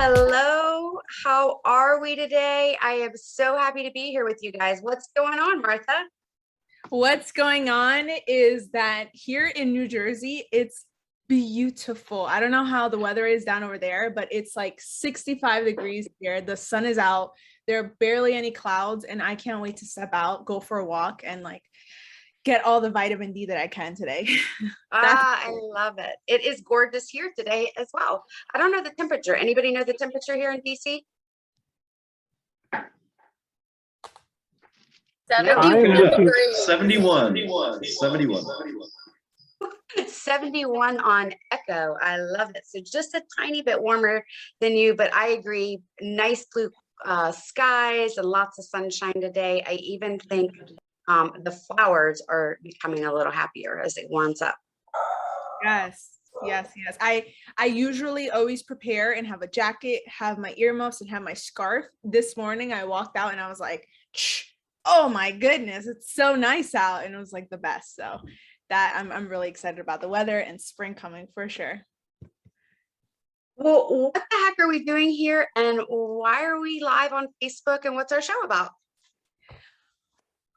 Hello, how are we today? I am so happy to be here with you guys. What's going on, Martha? What's going on is that here in New Jersey, it's beautiful. I don't know how the weather is down over there, but it's like 65 degrees here. The sun is out. There are barely any clouds, and I can't wait to step out, go for a walk, and like get all the vitamin D that I can today. I love it. It is gorgeous here today as well. I don't know the temperature. Anybody know the temperature here in DC? 71. 71 on Echo. I love it. So just a tiny bit warmer than you, but I agree. Nice blue skies and lots of sunshine today. I even think the flowers are becoming a little happier as it warms up. Yes. I usually always prepare and have a jacket, have my earmuffs, and have my scarf. This morning I walked out and I was like, oh my goodness, it's so nice out, and it was like the best. So that I'm really excited about the weather and spring coming for sure. Well, what the heck are we doing here, and why are we live on Facebook, and what's our show about?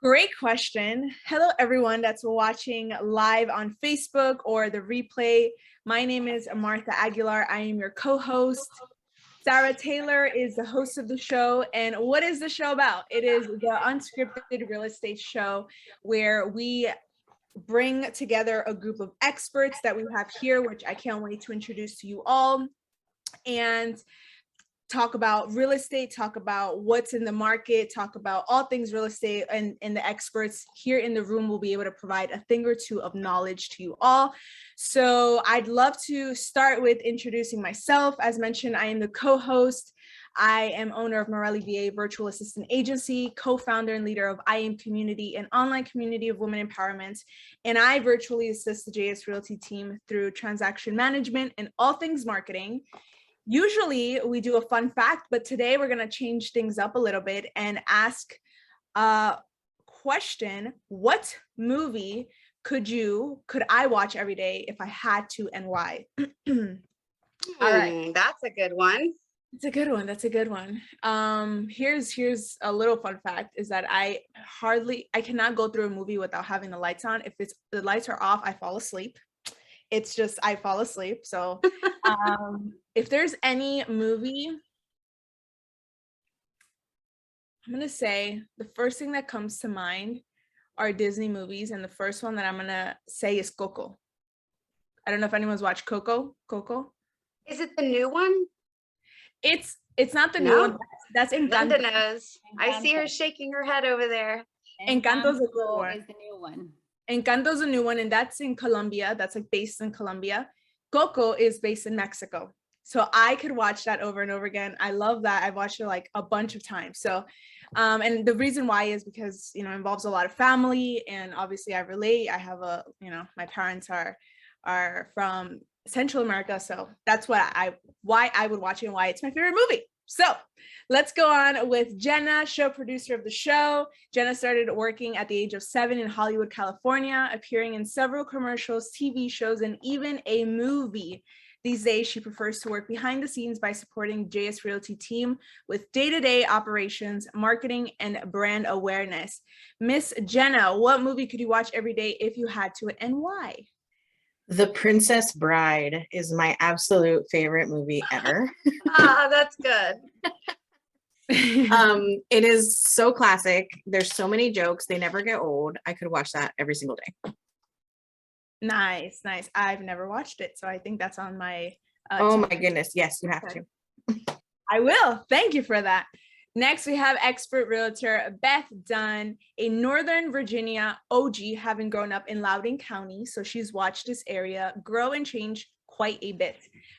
Great question. Hello, everyone that's watching live on Facebook or the replay. My name is Martha Aguilar. I am your co-host. Sarah Taylor is the host of the show. And what is the show about? It is the Unscripted real estate show where we bring together a group of experts that we have here, which I can't wait to introduce to you all, and talk about real estate, talk about what's in the market, talk about all things real estate, and the experts here in the room will be able to provide a thing or two of knowledge to you all. So I'd love to start with introducing myself. As mentioned, I am the co-host. I am owner of Morelli VA Virtual Assistant Agency, co-founder and leader of I Am Community, an online community of women empowerment. And I virtually assist the JS Realty team through transaction management and all things marketing. Usually we do a fun fact, but today we're going to change things up a little bit and ask a question. What movie could I watch every day if I had to, and why? All right. That's a good one. It's a good one. That's a good one. Here's a little fun fact is that I cannot go through a movie without having the lights on. If the lights are off, I fall asleep. It's just, I fall asleep. So if there's any movie, I'm going to say the first thing that comes to mind are Disney movies. And the first one that I'm going to say is Coco. I don't know if anyone's watched Coco. Is it the new one? It's not the new one. That's Encanto. Linda knows. I see her shaking her head over there. Encanto's a good one. Is the new one. Encanto's a new one, and that's in Colombia. That's like based in Colombia. Coco is based in Mexico. So I could watch that over and over again. I love that. I've watched it like a bunch of times. So, and the reason why is because, it involves a lot of family, and obviously I relate. I have my parents are from Central America. So that's why I would watch it and why it's my favorite movie. So let's go on with Jenna, show producer of the show. Jenna started working at the age of 7 in Hollywood, California, appearing in several commercials, TV shows, and even a movie. These days, she prefers to work behind the scenes by supporting JS Realty team with day-to-day operations, marketing, and brand awareness. Miss Jenna, what movie could you watch every day if you had to, and why? The Princess Bride is my absolute favorite movie ever. That's good. It is so classic. There's so many jokes. They never get old. I could watch that every single day. Nice. I've never watched it, so I think that's on my oh my goodness. Yes, you have to. I will. Thank you for that. Next, we have expert realtor Beth Dunn, a Northern Virginia OG, having grown up in Loudoun County. So she's watched this area grow and change quite a bit.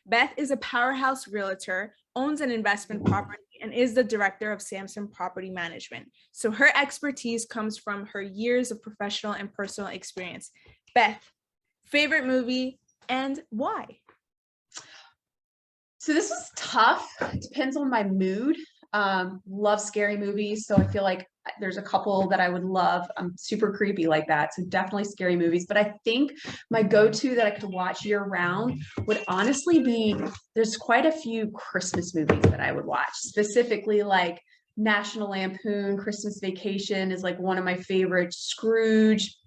Beth is a powerhouse realtor, owns an investment property, and is the director of Samson Property Management. So her expertise comes from her years of professional and personal experience. Beth, favorite movie and why? So this was tough. It depends on my mood. Love scary movies. So I feel like there's a couple that I would love. I'm super creepy like that. So definitely scary movies. But I think my go-to that I could watch year round would honestly be, there's quite a few Christmas movies that I would watch, specifically like National Lampoon, Christmas Vacation is like one of my favorites. Scrooge,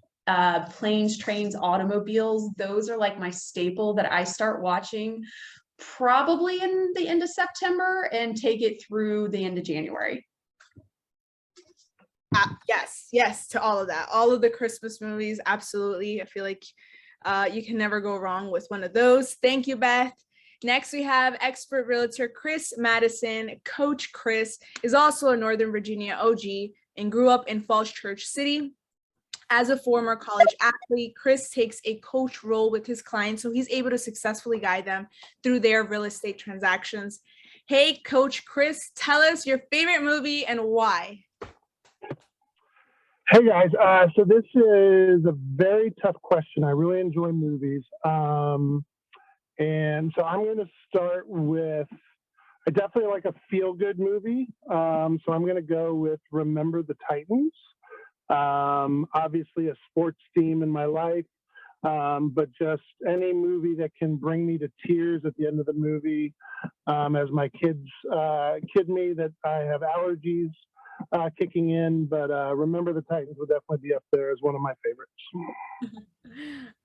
Planes, Trains, Automobiles. Those are like my staple that I start watching probably in the end of September and take it through the end of January. Yes, to all of that. All of the Christmas movies, absolutely. I feel like you can never go wrong with one of those. Thank you, Beth. Next, we have expert realtor Chris Madison. Coach Chris is also a Northern Virginia OG and grew up in Falls Church City. As a former college athlete, Chris takes a coach role with his clients, so he's able to successfully guide them through their real estate transactions. Hey, Coach Chris, tell us your favorite movie and why. Hey guys, so this is a very tough question. I really enjoy movies. And so I'm going to start with, I definitely like a feel-good movie. So I'm going to go with Remember the Titans. Obviously a sports team in my life, but just any movie that can bring me to tears at the end of the movie, as my kids kid me that I have allergies kicking in, but Remember the Titans would definitely be up there as one of my favorites.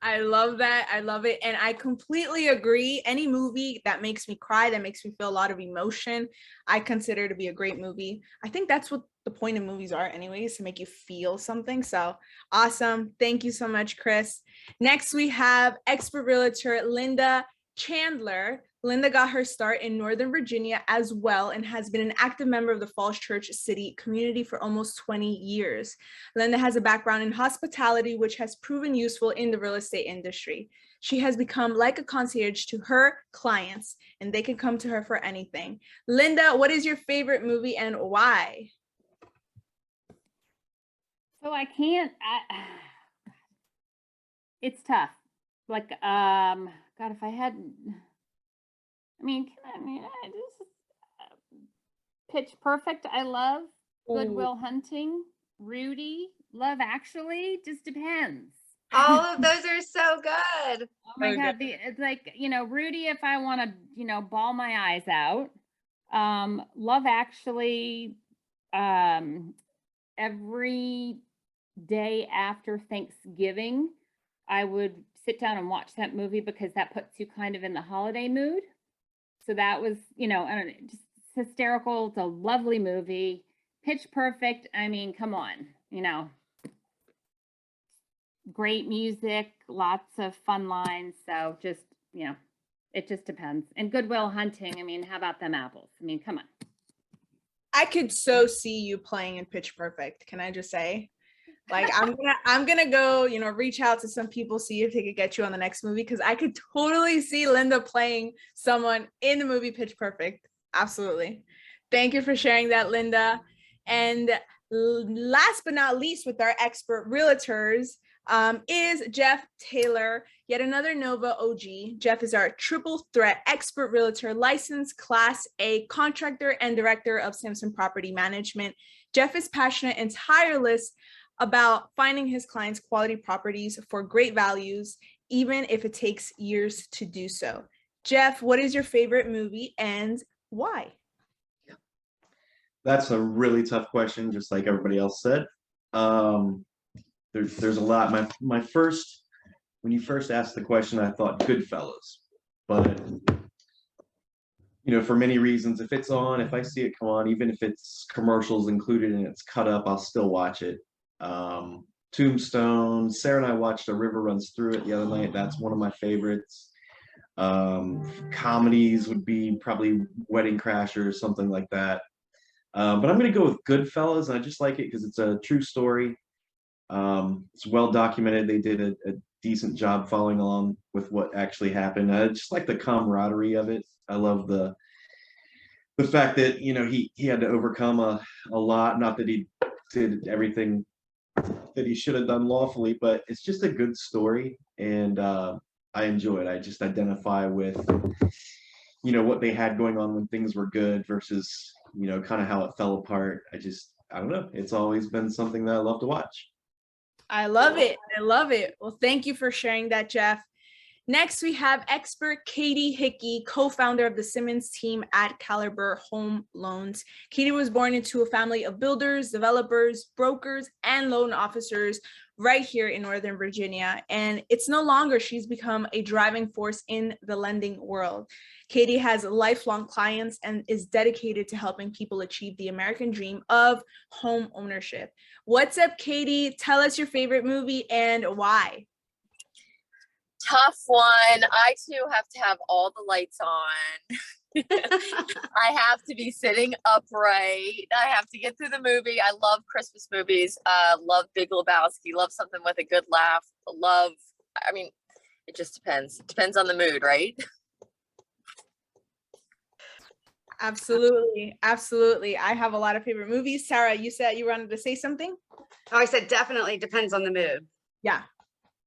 I love that. I love it. And I completely agree. Any movie that makes me cry, that makes me feel a lot of emotion, I consider to be a great movie. I think that's what the point of movies are anyways, to make you feel something. So awesome. Thank you so much, Chris. Next, we have expert realtor Linda Chandler. Linda got her start in Northern Virginia as well and has been an active member of the Falls Church City community for almost 20 years. Linda has a background in hospitality, which has proven useful in the real estate industry. She has become like a concierge to her clients, and they can come to her for anything. Linda, what is your favorite movie and why? So I can't, it's tough. Like, God, if I had, this is Pitch Perfect. I love Goodwill Hunting, Rudy, Love Actually, just depends. All of those are so good. Oh my God, it's like, Rudy, if I want to, bawl my eyes out. Love Actually, every day after Thanksgiving, I would sit down and watch that movie because that puts you kind of in the holiday mood. So that was, I don't know, just hysterical. It's a lovely movie. Pitch Perfect. I mean, come on, great music, lots of fun lines. So just, it just depends. And Goodwill Hunting. I mean, how about them apples? I mean, come on. I could so see you playing in Pitch Perfect. Can I just say? Like, I'm gonna go, reach out to some people, see if they could get you on the next movie, because I could totally see Linda playing someone in the movie Pitch Perfect. Absolutely. Thank you for sharing that, Linda. And last but not least, with our expert realtors, is Jeff Taylor, yet another Nova OG. Jeff is our triple threat expert realtor, licensed Class A contractor and director of Simpson Property Management. Jeff is passionate and tireless about finding his clients quality properties for great values, even if it takes years to do so. Jeff, what is your favorite movie and why? That's a really tough question, just like everybody else said. There's a lot. My first, when you first asked the question, I thought Goodfellas, but for many reasons, if it's on, if I see it come on, even if it's commercials included and it's cut up, I'll still watch it. Tombstone. Sarah and I watched A River Runs Through It the other night. That's one of my favorites. Comedies would be probably Wedding Crashers or something like that. But I'm going to go with Goodfellas, and I just like it because it's a true story. It's well documented. They did a decent job following along with what actually happened. I just like the camaraderie of it. I love the fact that he had to overcome a lot. Not that he did everything that he should have done lawfully, but it's just a good story, and I enjoy it. I just identify with what they had going on when things were good versus, kind of how it fell apart. I don't know. It's always been something that I love to watch. I love it. I love it. Well, thank you for sharing that, Jeff. Next, we have expert Katie Hickey, co-founder of the Simmons team at Caliber Home Loans. Katie was born into a family of builders, developers, brokers, and loan officers right here in Northern Virginia. And it's no longer she's become a driving force in the lending world. Katie has lifelong clients and is dedicated to helping people achieve the American dream of home ownership. What's up, Katie? Tell us your favorite movie and why. Tough one. I too have to have all the lights on. I have to be sitting upright. I have to get through the movie. I love Christmas movies. Love Big Lebowski. Love something with a good laugh. It just depends. It depends on the mood, right? Absolutely. Absolutely. I have a lot of favorite movies. Sarah, you said you wanted to say something? Oh, I said definitely depends on the mood. Yeah,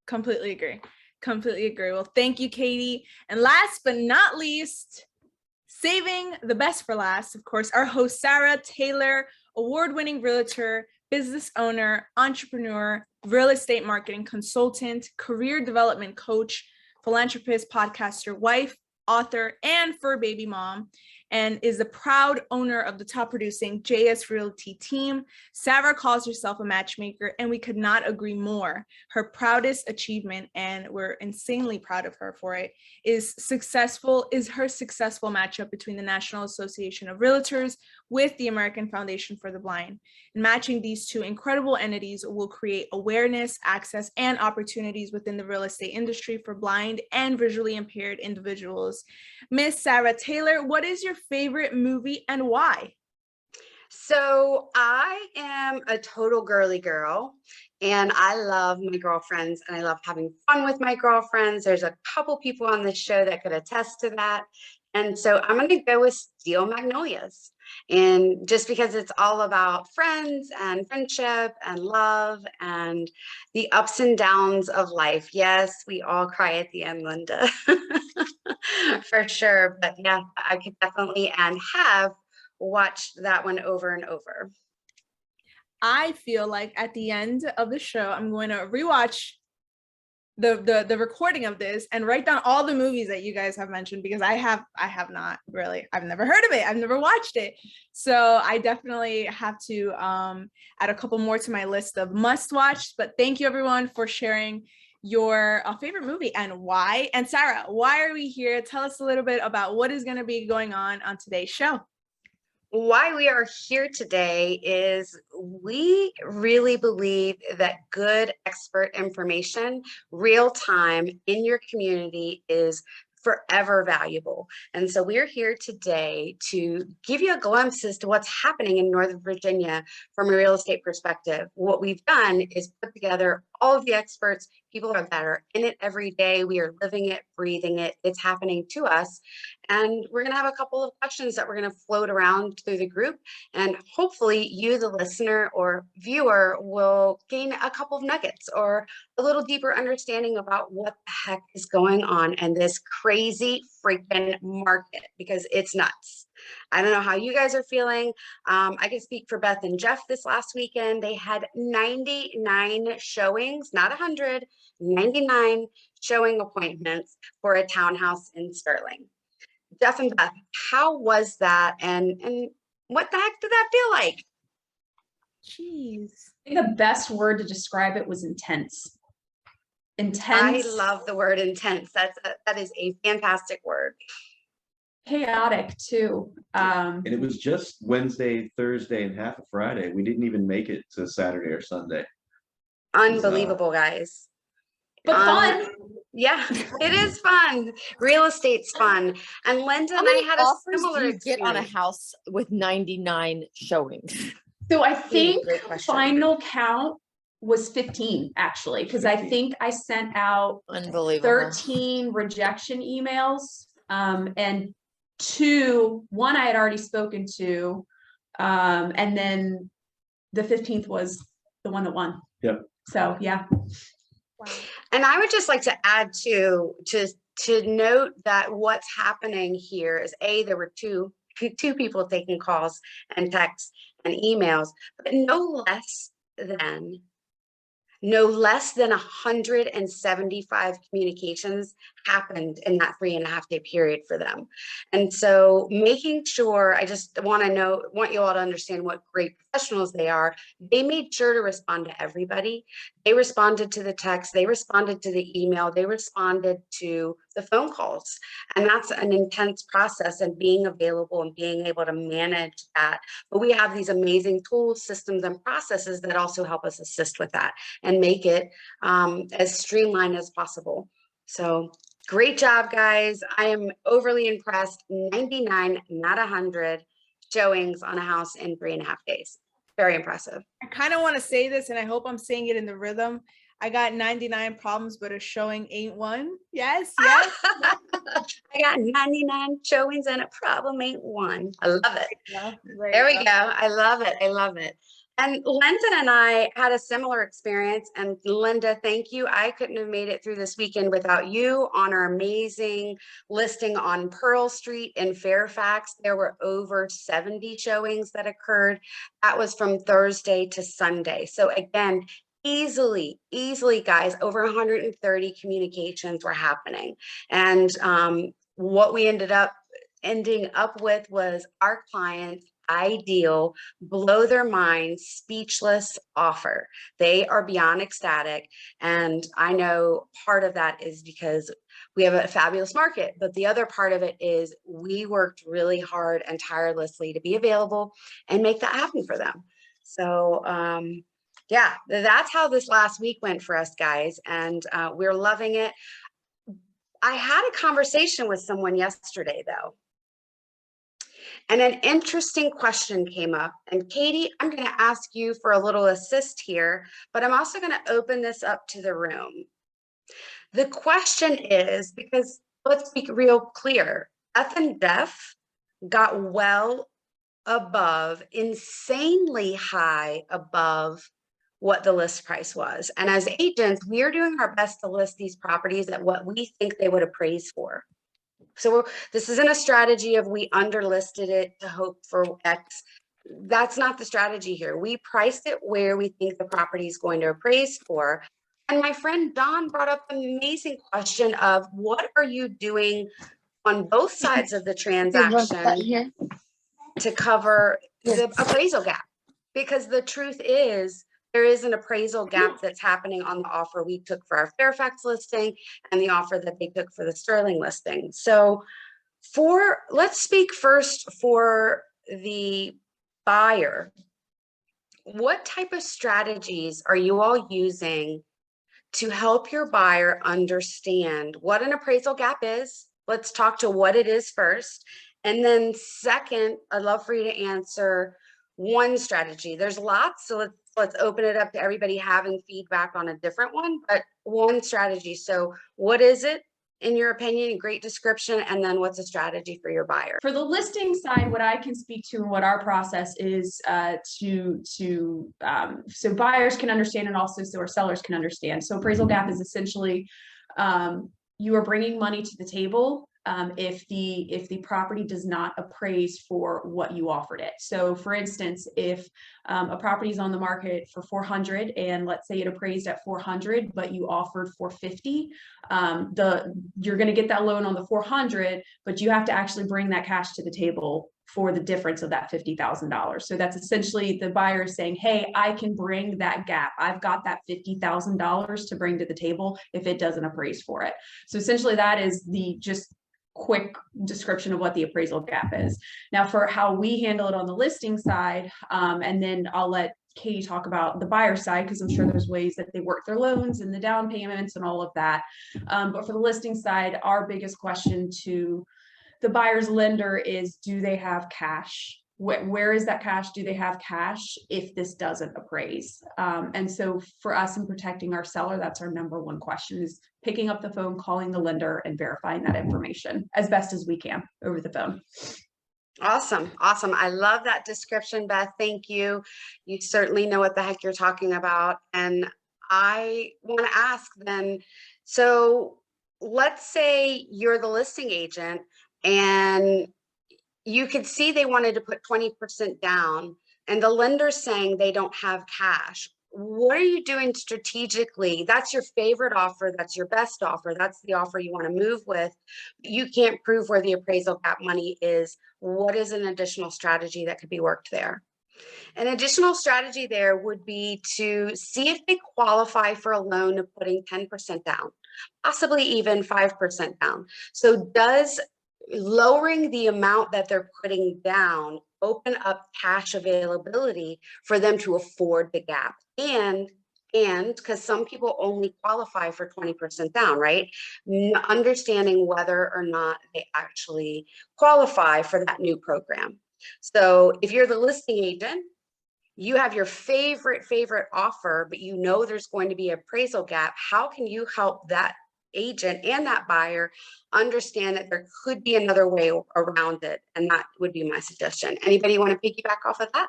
completely agree. Completely agree. Well, thank you, Katie. And last but not least, saving the best for last, of course, our host, Sarah Taylor, award-winning realtor, business owner, entrepreneur, real estate marketing consultant, career development coach, philanthropist, podcaster, wife, author, and fur baby mom, and is the proud owner of the top producing JS Realty team. Sarah calls herself a matchmaker, and we could not agree more. Her proudest achievement, and we're insanely proud of her for it, is her successful matchup between the National Association of Realtors with the American Foundation for the Blind. And matching these two incredible entities will create awareness, access, and opportunities within the real estate industry for blind and visually impaired individuals. Miss Sarah Taylor, what is your favorite movie and why? So I am a total girly girl, and I love my girlfriends, and I love having fun with my girlfriends. There's a couple people on this show that could attest to that. And so I'm going to go with Steel Magnolias. And just because it's all about friends and friendship and love and the ups and downs of life. Yes, we all cry at the end, Linda, for sure. But yeah, I could definitely and have watched that one over and over. I feel like at the end of the show, I'm going to rewatch the recording of this and write down all the movies that you guys have mentioned, because I have not really, I've never heard of it. I've never watched it. So I definitely have to add a couple more to my list of must watch. But thank you everyone for sharing your favorite movie and why. And Sarah, why are we here? Tell us a little bit about what is going to be going on today's show. Why we are here today is we really believe that good expert information, real time in your community is forever valuable. And so we're here today to give you a glimpse as to what's happening in Northern Virginia from a real estate perspective. What we've done is put together all of the experts, people that are in it every day. We are living it, breathing it. It's happening to us. And we're going to have a couple of questions that we're going to float around through the group. And hopefully you, the listener or viewer, will gain a couple of nuggets or a little deeper understanding about what the heck is going on in this crazy freaking market, because it's nuts. I don't know how you guys are feeling. I can speak for Beth and Jeff this last weekend. They had 99 showings, not 100, 99 showing appointments for a townhouse in Sterling. Jeff and Beth, how was that? And what the heck did that feel like? Jeez. I think the best word to describe it was intense. I Intense. love the word intense. That is a fantastic word. Chaotic too. And it was just Wednesday, Thursday, and half of Friday. We didn't even make it to Saturday or Sunday. Unbelievable, guys. But fun. Yeah, it is fun. Real estate's fun. And Linda and I had a similar experience. Get on a house with 99 showings? So I think Great question. final count was 15 actually, because I think I sent out Unbelievable. 13 rejection emails, and one I had already spoken to, and then the 15th was the one that won. Yep. So yeah. Wow. And I would just like to add to to note that what's happening here is there were two people taking calls and texts and emails, but no less than 175 communications happened in that 3.5-day period for them. And so making sure, I just want you all to understand what great professionals they are. They made sure to respond to everybody. They responded to the text, they responded to the email, they responded to the phone calls. And that's an intense process, and being available and being able to manage that. But we have these amazing tools, systems, and processes that also help us assist with that and make it as streamlined as possible. So great job, guys. I am overly impressed. 99, not 100 showings on a house in 3.5 days. Very impressive. I kind of want to say this, and I hope I'm saying it in the rhythm. I got 99 problems, but a showing ain't one. Yes, yes. I got 99 showings and a problem ain't one. I love it. There we go. I love it. I love it. And Linda and I had a similar experience. And Linda, thank you. I couldn't have made it through this weekend without you on our amazing listing on Pearl Street in Fairfax. There were over 70 showings that occurred. That was from Thursday to Sunday. So again, easily, guys, over 130 communications were happening. And what we ending up with was our clients' ideal, blow their mind, speechless offer. They are beyond ecstatic. And I know part of that is because we have a fabulous market, but the other part of it is we worked really hard and tirelessly to be available and make that happen for them. So yeah, that's how this last week went for us, guys. And we're loving it. I had a conversation with someone yesterday, though. And an interesting question came up. And Katie, I'm going to ask you for a little assist here, but I'm also going to open this up to the room. The question is, because let's be real clear, F and Def got well above, insanely high above what the list price was. And as agents, we're doing our best to list these properties at what we think they would appraise for. So this isn't a strategy of we underlisted it to hope for X. That's not the strategy here. We priced it where we think the property is going to appraise for. And my friend Don brought up an amazing question of what are you doing on both sides of the transaction to cover the appraisal gap? Because the truth is, there is an appraisal gap that's happening on the offer we took for our Fairfax listing and the offer that they took for the Sterling listing. So let's speak first for the buyer. What type of strategies are you all using to help your buyer understand what an appraisal gap is? Let's talk to what it is first. And then second, I'd love for you to answer one strategy. There's lots, so let's open it up to everybody having feedback on a different one, but one strategy. So what is it, in your opinion? Great description. And then what's a strategy for your buyer? For the listing side, what I can speak to and what our process is so buyers can understand and also so our sellers can understand. So appraisal gap is essentially you are bringing money to the table if the property does not appraise for what you offered it. So for instance, if a property is on the market for 400 and let's say it appraised at 400, but you offered 450, you're going to get that loan on the 400, but you have to actually bring that cash to the table for the difference of that $50,000. So that's essentially the buyer saying, hey, I can bring that gap. I've got that $50,000 to bring to the table if it doesn't appraise for it. So essentially that is the just quick description of what the appraisal gap is. Now for how we handle it on the listing side, and then I'll let Katie talk about the buyer side, because I'm sure there's ways that they work their loans and the down payments and all of that. But for the listing side, our biggest question to the buyer's lender is, do they have cash? Where is that cash? Do they have cash if this doesn't appraise? And so for us in protecting our seller, that's our number one question, is picking up the phone, calling the lender and verifying that information as best as we can over the phone. Awesome. Awesome. I love that description, Beth. Thank you. You certainly know what the heck you're talking about. And I want to ask then, so let's say you're the listing agent and you could see they wanted to put 20% down and the lender's saying they don't have cash. What are you doing strategically? That's your favorite offer. That's your best offer. That's the offer you want to move with. You can't prove where the appraisal gap money is. What is an additional strategy that could be worked there? An additional strategy there would be to see if they qualify for a loan of putting 10% down, possibly even 5% down. So does lowering the amount that they're putting down open up cash availability for them to afford the gap? And because some people only qualify for 20% down, right? Understanding whether or not they actually qualify for that new program. So if you're the listing agent, you have your favorite offer, but you know there's going to be an appraisal gap. How can you help that agent and that buyer understand that there could be another way around it? And that would be my suggestion. Anybody want to piggyback off of that?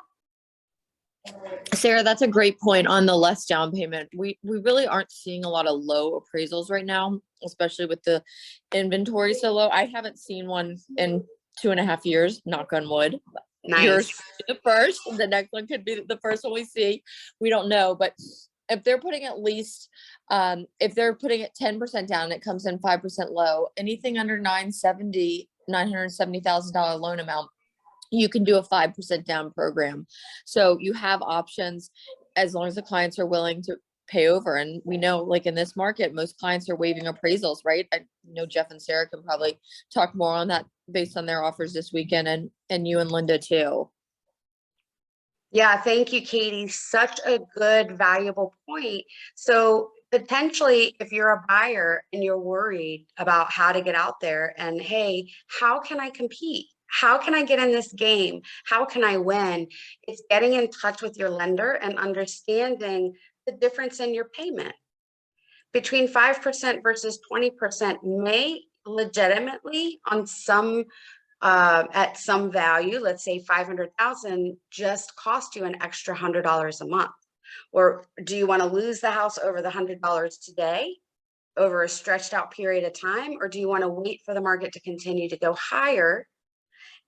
Sarah, that's a great point on the less down payment. We really aren't seeing a lot of low appraisals right now, especially with the inventory so low. I haven't seen one in 2.5 years, knock on wood. Nice. Yours the first, the next one could be the first one we see. We don't know, but if they're putting at least, if they're putting it 10% down, it comes in 5% low. Anything under $970,000 loan amount, you can do a 5% down program. So you have options as long as the clients are willing to pay over. And we know, like in this market, most clients are waiving appraisals, right? I know Jeff and Sarah can probably talk more on that based on their offers this weekend, and you and Linda too. Yeah, thank you, Katie. Such a good, valuable point. So potentially, if you're a buyer and you're worried about how to get out there and, hey, how can I compete? How can I get in this game? How can I win? It's getting in touch with your lender and understanding the difference in your payment. Between 5% versus 20% may legitimately on some at some value, let's say 500,000, just cost you an extra $100 a month. Or do you want to lose the house over the $100 today over a stretched out period of time? Or do you want to wait for the market to continue to go higher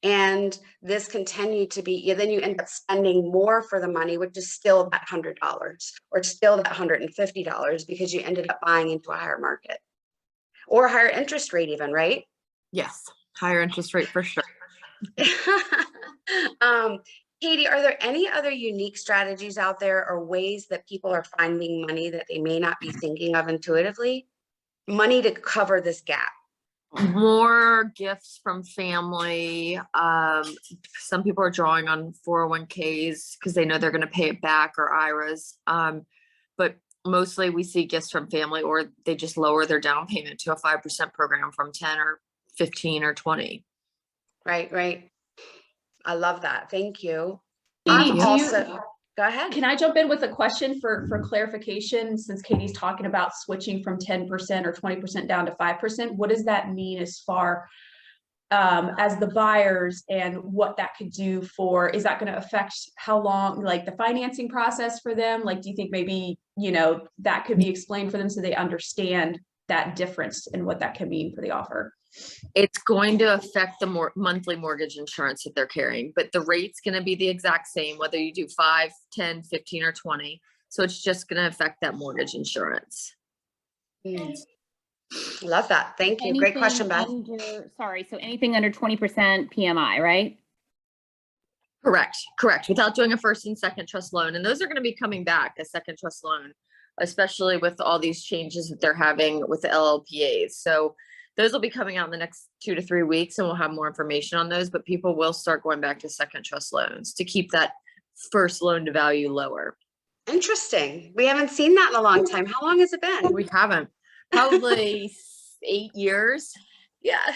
and this continue to be, then you end up spending more for the money, which is still that $100 or still that $150 because you ended up buying into a higher market or a higher interest rate even, right? Yes, higher interest rate for sure. Katie, are there any other unique strategies out there or ways that people are finding money that they may not be thinking of intuitively? Money to cover this gap. More gifts from family. Some people are drawing on 401ks because they know they're going to pay it back, or IRAs. But mostly we see gifts from family, or they just lower their down payment to a 5% program from 10 or 15 or 20. Right. I love that. Thank you. Katie, Go ahead. Can I jump in with a question for clarification, since Katie's talking about switching from 10% or 20% down to 5%? What does that mean as far as the buyers, and what that could do for, is that going to affect how long, like the financing process for them? Like, do you think maybe, that could be explained for them so they understand that difference and what that can mean for the offer? It's going to affect the monthly mortgage insurance that they're carrying, but the rate's going to be the exact same, whether you do 5, 10, 15, or 20. So it's just going to affect that mortgage insurance. Love that. Thank you. Great question, Beth. So anything under 20% PMI, right? Correct. Without doing a first and second trust loan. And those are going to be coming back, a second trust loan, especially with all these changes that they're having with the LLPAs. So those will be coming out in the next 2 to 3 weeks, and we'll have more information on those, but people will start going back to second trust loans to keep that first loan to value lower. Interesting. We haven't seen that in a long time. How long has it been? We haven't. Probably 8 years. Yeah.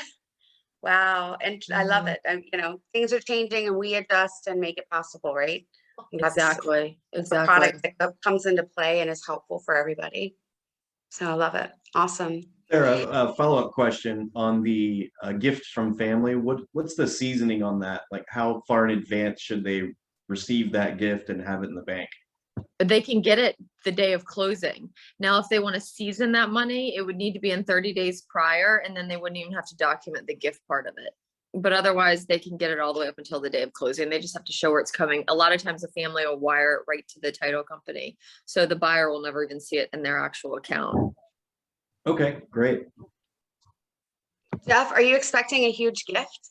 Wow. And I love it. And, things are changing and we adjust and make it possible, right? Exactly. A product that comes into play and is helpful for everybody. So I love it. Awesome. Sarah, a follow-up question on the gifts from family. What's the seasoning on that? Like, how far in advance should they receive that gift and have it in the bank? they can get it the day of closing. Now, if they want to season that money, it would need to be in 30 days prior, and then they wouldn't even have to document the gift part of it. But otherwise, they can get it all the way up until the day of closing. They just have to show where it's coming. A lot of times the family will wire it right to the title company. So the buyer will never even see it in their actual account. Okay, great. Jeff, are you expecting a huge gift?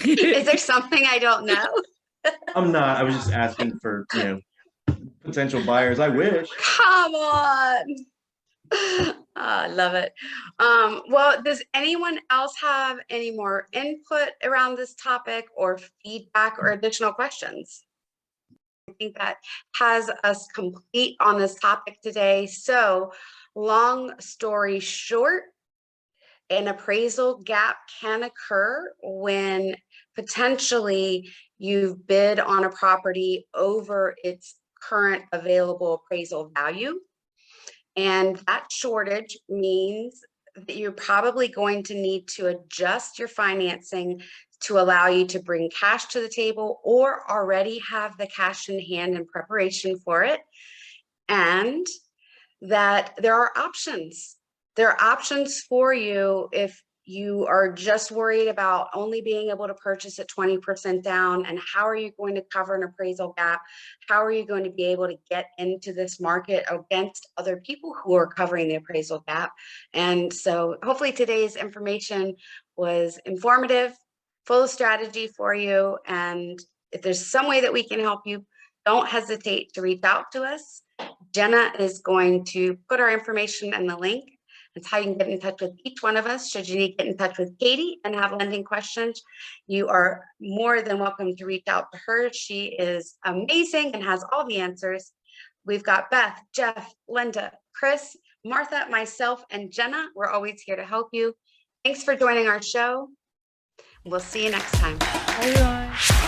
Is there something I don't know? I'm not. I was just asking for, potential buyers. I wish. Come on. I love it. Well, does anyone else have any more input around this topic or feedback or additional questions? I think that has us complete on this topic today. So, long story short, an appraisal gap can occur when potentially you've bid on a property over its current available appraisal value. And that shortage means that you're probably going to need to adjust your financing to allow you to bring cash to the table or already have the cash in hand in preparation for it. And that there are options. There are options for you if you are just worried about only being able to purchase at 20% down. And how are you going to cover an appraisal gap? How are you going to be able to get into this market against other people who are covering the appraisal gap? And so hopefully today's information was informative, full of strategy for you. And if there's some way that we can help you, don't hesitate to reach out to us. Jenna is going to put our information in the link. That's how you can get in touch with each one of us. Should you need to get in touch with Katie and have lending questions, you are more than welcome to reach out to her. She is amazing and has all the answers. We've got Beth, Jeff, Linda, Chris, Martha, myself, and Jenna. We're always here to help you. Thanks for joining our show. We'll see you next time. Bye, everyone.